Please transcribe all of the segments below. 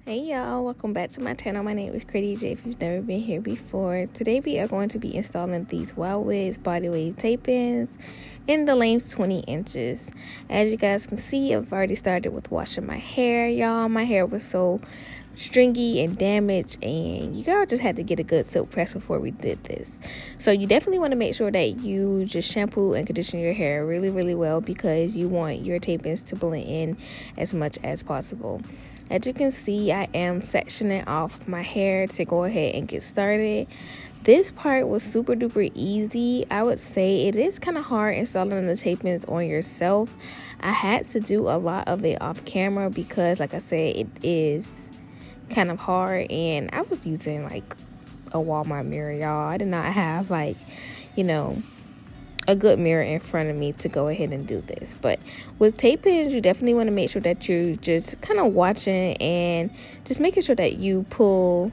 Hey y'all, welcome back to my channel. My name is Cra'Deja if you've never been here before. Today we are going to be installing these Wigs body wave tape-ins in the length 20 inches. As you guys can see, I've already started with washing my hair, y'all. My hair was so stringy and damaged, and you guys just had to get a good silk press before we did this. So you definitely want to make sure that you just shampoo and condition your hair really well, because you want your tape-ins to blend in as much as possible. As you can see, I am sectioning off my hair to go ahead and get started. This part was super duper easy. I would say it is kind of hard installing the tape-ins on yourself. I had to do a lot of it off camera because, like I said, it is kind of hard, and I was using like a Walmart mirror, y'all. I did not have a good mirror in front of me to go ahead and do this. But with tape-ins, you definitely want to make sure that you're just kind of watching and just making sure that you pull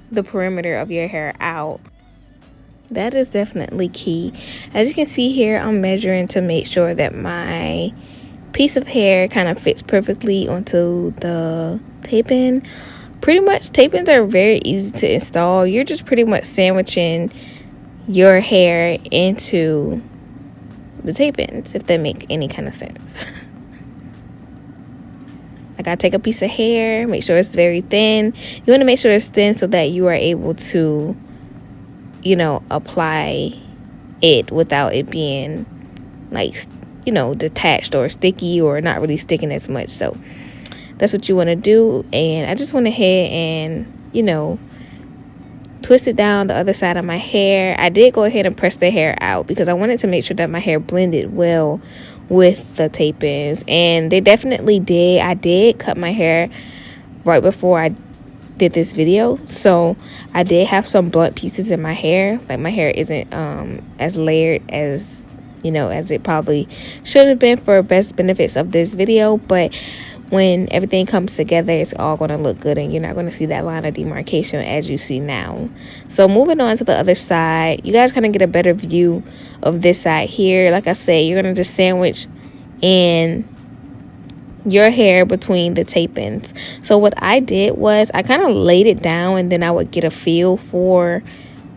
the perimeter of your hair out. That is definitely key. As you can see here, I'm measuring to make sure that my piece of hair kind of fits perfectly onto the tape-in. Pretty much, tape-ins are very easy to install. You're just pretty much sandwiching your hair into the tape-ins, if that make any kind of sense. I gotta take a piece of hair, make sure it's very thin. You want to make sure it's thin so that you are able to, apply it without it being detached or sticky or not really sticking as much. So that's what you want to do. And I just went ahead and twist it down the other side of my hair. I did go ahead and press the hair out because I wanted to make sure that my hair blended well with the tape-ins, and they definitely did. I did cut my hair right before I did this video, so I did have some blunt pieces in my hair. Like, my hair isn't as layered as as it probably should have been for best benefits of this video, but when everything comes together, it's all going to look good, and you're not going to see that line of demarcation as you see now. So moving on to the other side, you guys kind of get a better view of this side here. Like I said, you're going to just sandwich in your hair between the tape-ins. So what I did was I kind of laid it down, and then I would get a feel for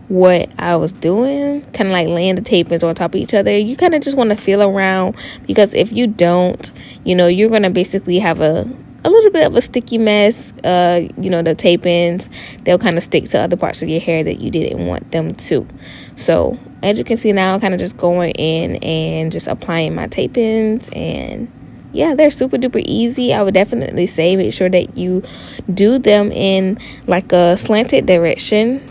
what I was doing, kind of like laying the tape-ins on top of each other. You kind of just want to feel around, because if you don't, you're going to basically have a little bit of a sticky mess. The tape-ins, they'll kind of stick to other parts of your hair that you didn't want them to. So as you can see now, I'm kind of just going in and just applying my tape-ins, and yeah, they're super duper easy. I would definitely say make sure that you do them in like a slanted direction.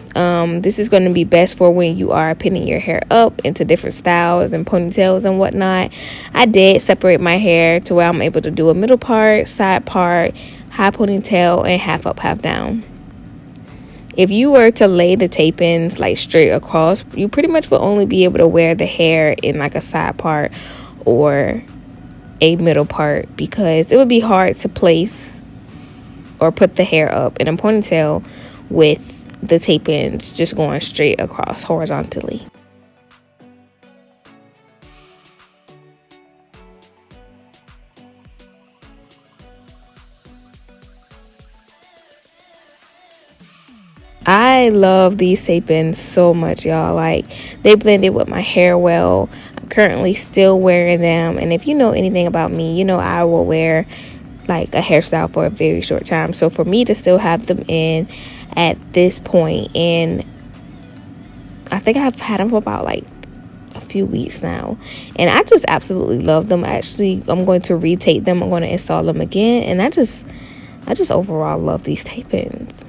This is going to be best for when you are pinning your hair up into different styles and ponytails and whatnot. I did separate my hair to where I'm able to do a middle part, side part, high ponytail, and half up, half down. If you were to lay the tape-ins like straight across, you pretty much will only be able to wear the hair in like a side part or a middle part, because it would be hard to place or put the hair up in a ponytail with the tape-ins just going straight across horizontally. I love these tape-ins so much, y'all. Like, they blended with my hair well. I'm currently still wearing them, and if you know anything about me, I will wear like a hairstyle for a very short time. So for me to still have them in at this point, and I think I've had them for about like a few weeks now, and I just absolutely love them. Actually, I'm going to retake them. I'm going to install them again, and I just overall love these tape-ins.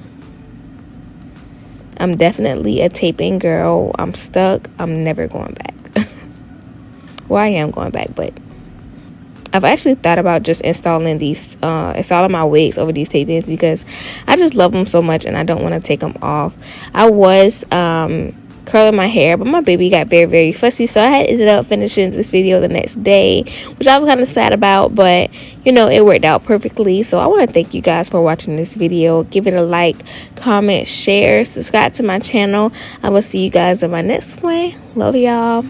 I'm definitely a tape-in girl. I'm stuck. I'm never going back. Well, I am going back, but I've actually thought about just installing my wigs over these tape-ins, because I just love them so much and I don't want to take them off. I was curling my hair, but my baby got very, very fussy, so I had ended up finishing this video the next day, which I was kind of sad about, but it worked out perfectly. So I want to thank you guys for watching this video. Give it a like, comment, share, subscribe to my channel. I will see you guys in my next one. Love y'all.